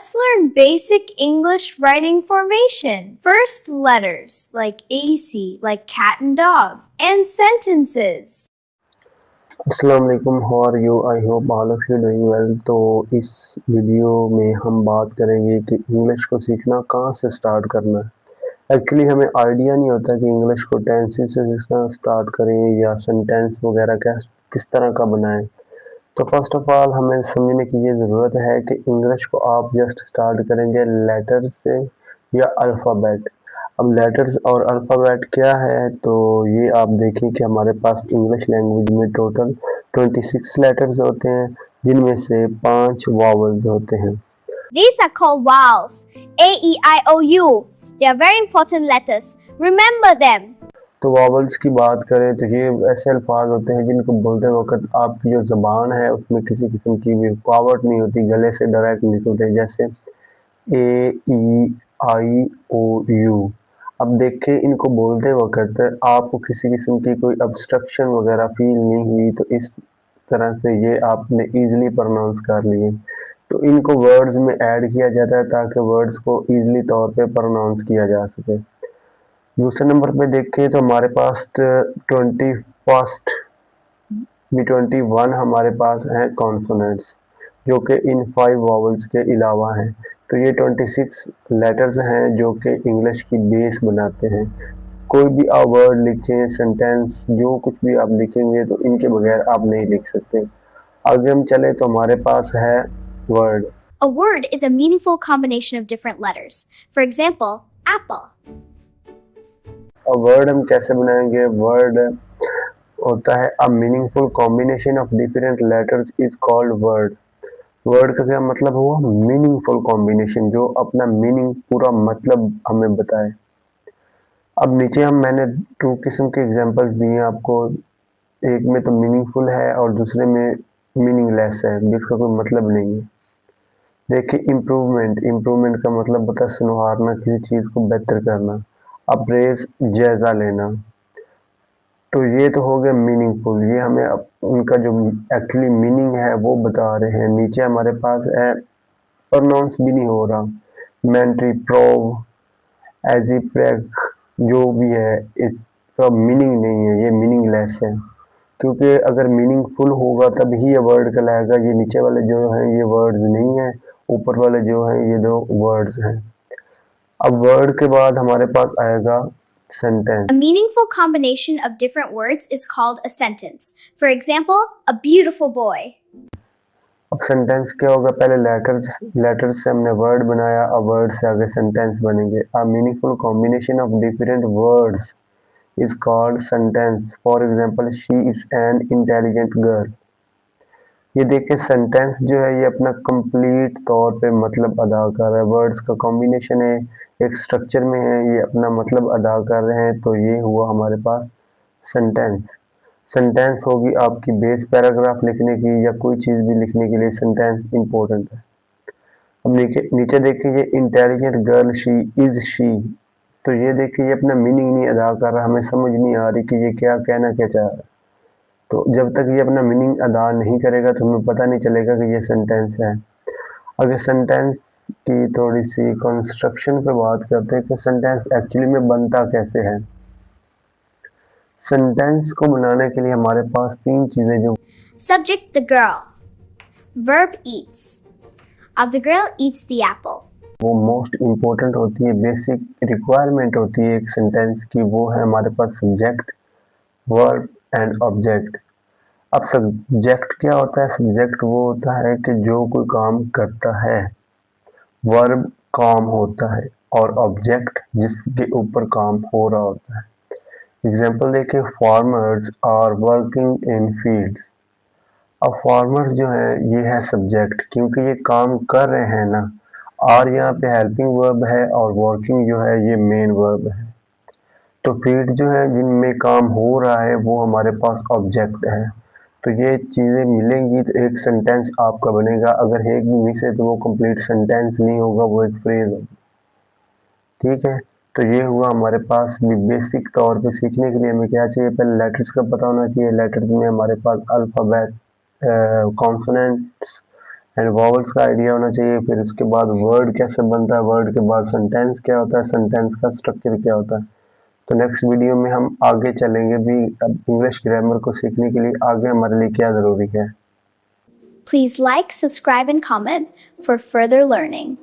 Let's learn basic English writing formation. First, letters like AC, like cat and dog, and sentences. अस्सलाम वालेकुम, how are you? I hope all of you doing well. तो इस video में हम बात करेंगे कि इंग्लिश को सीखना कहाँ से स्टार्ट करना है। एक्चुअली हमें आइडिया नहीं होता कि इंग्लिश को टेंसेस से सीखना स्टार्ट करें या सेंटेंस वगैरह किस तरह का बनाएं। तो फर्स्ट ऑफ ऑल हमें समझने की ये ज़रूरत है कि इंग्लिश को आप जस्ट स्टार्ट करेंगे लेटर से या अल्फ़ाबेट। अब लेटर्स और अल्फ़ाबेट क्या है, तो ये आप देखिए कि हमारे पास इंग्लिश लैंग्वेज में टोटल 26 लेटर्स होते हैं, जिनमें से 5 वावल्स होते हैं। These are called vowels. A, E, I, O, U. They are very important letters. Remember them. तो वावल्स की बात करें तो ये ऐसे अल्फाज होते हैं जिनको बोलते वक्त आपकी जो ज़बान है उसमें किसी किस्म की भी रुकावट नहीं होती, गले से डायरेक्ट निकलते हैं, जैसे ए, ई, आई, ओ, यू। अब देखें, इनको बोलते वक्त आपको किसी किस्म की कोई ऑब्स्ट्रक्शन वगैरह फील नहीं हुई, तो इस तरह से ये आपने इजीली प्रोनाउंस कर लिए। तो इनको वर्ड्स में ऐड किया जाता है ताकि वर्ड्स को इजीली तौर पे प्रोनाउंस किया जा सके। दूसरे नंबर पे देखें तो हमारे पास 21 हमारे पास हैं कॉन्सोनेंट्स, जो कि इन 5 वावल्स के अलावा हैं। तो ये 26 लेटर्स हैं जो कि इंग्लिश की बेस बनाते हैं। कोई भी आप वर्ड लिखें, सेंटेंस, जो कुछ भी आप लिखेंगे तो इनके बगैर आप नहीं लिख सकते। आगे हम चले तो हमारे पास है word. A word is a meaningful combination of different letters. For example, apple. और वर्ड हम कैसे बनाएंगे? वर्ड होता है a meaningful combination of different letters is called word. Word का क्या मतलब हुआ? मीनिंगफुल कॉम्बिनेशन, जो अपना मीनिंग, पूरा मतलब हमें बताए। अब नीचे मैंने 2 किस्म के एग्जांपल्स दिए आपको। एक में तो मीनिंगफुल है और दूसरे में मीनिंगलेस है, जिसका कोई मतलब नहीं है। देखिए, इम्प्रूवमेंट का मतलब होता है सुधारना, किसी चीज़ को बेहतर करना। अप्रेज, जायज़ा लेना। तो ये तो हो गया मीनिंगफुल, ये हमें उनका जो एक्चुअली मीनिंग है वो बता रहे हैं। नीचे हमारे पास है प्रोनाउंस भी नहीं हो रहा, मेंट्री, प्रोव, एजिप्रेक, जो भी है इसका मीनिंग नहीं है, ये मीनिंगलेस है। क्योंकि अगर मीनिंगफुल होगा तब ही ये वर्ड कहलाएगा। ये नीचे वाले जो हैं ये वर्ड्स नहीं है, ऊपर वाले जो हैं ये 2 वर्ड्स हैं। अब वर्ड के बाद हमारे पास आएगा sentence. A meaningful combination of different words is called a sentence. For example, a beautiful boy. अब सेंटेंस क्या होगा? पहले लेटर्स से हमने वर्ड बनाया, अब वर्ड से आगे सेंटेंस बनेंगे। A meaningful combination of different words is called sentence. For example, she is an intelligent girl. ये देखिए, सेंटेंस जो है ये अपना कंप्लीट तौर पे मतलब अदा कर रहा है। वर्ड्स का कॉम्बिनेशन है, एक स्ट्रक्चर में है, ये अपना मतलब अदा कर रहे हैं। तो ये हुआ हमारे पास सेंटेंस। सेंटेंस होगी आपकी बेस पैराग्राफ लिखने की या कोई चीज़ भी लिखने के लिए सेंटेंस इम्पोर्टेंट है। अब नीचे देखिए, ये इंटेलिजेंट गर्ल शी। तो ये देखिए, ये अपना मीनिंग नहीं अदा कर रहा, हमें समझ नहीं आ रही कि ये क्या कहना क्या चाह रहा है। तो जब तक ये अपना मीनिंग अदा नहीं करेगा तो हमें पता नहीं चलेगा कि ये सेंटेंस है। अगर सेंटेंस की थोड़ी सी कंस्ट्रक्शन पे बात करते हैं कि सेंटेंस एक्चुअली में बनता कैसे है। सेंटेंस को बनाने के लिए हमारे पास 3 चीज़ें जो Subject, the girl. Verb, eats. The girl eats the apple. वो मोस्ट इम्पोर्टेंट होती है, बेसिक रिक्वायरमेंट होती है एक सेंटेंस की, वो है हमारे पास सब्जेक्ट, वर्ब एंड ऑब्जेक्ट। अब सब्जेक्ट क्या होता है? सब्जेक्ट वो होता है कि जो कोई काम करता है, वर्ब काम होता है और ऑब्जेक्ट जिसके ऊपर काम हो रहा होता है। एग्जाम्पल देखिए, farmers are working in fields. अब फार्मर्स जो है ये है सब्जेक्ट, क्योंकि ये काम कर रहे हैं ना। और यहाँ पे हेल्पिंग वर्ब है और वर्किंग जो है ये मेन वर्ब है। तो फील्ड जो है जिनमें काम हो रहा है वो हमारे पास ऑब्जेक्ट है। तो ये चीज़ें मिलेंगी तो एक सेंटेंस आपका बनेगा। अगर एक भी मिस है तो वो कंप्लीट सेंटेंस नहीं होगा, वो एक फ्रेज होगा। ठीक है, तो ये हुआ हमारे पास भी बेसिक तौर पे सीखने के लिए हमें क्या चाहिए? पहले लेटर्स का पता होना चाहिए। लेटर्स में हमारे पास अल्फ़ाबेट, कॉन्सोनेंट्स, एंड वॉवल्स का आइडिया होना चाहिए। फिर उसके बाद वर्ड कैसे बनता है, वर्ड के बाद सेंटेंस क्या होता है, सेंटेंस का स्ट्रक्चर क्या होता है। तो नेक्स्ट वीडियो में हम आगे चलेंगे भी अब इंग्लिश ग्रामर को सीखने के लिए आगे हमारे लिए क्या ज़रूरी है। Please like, subscribe, and comment for further learning.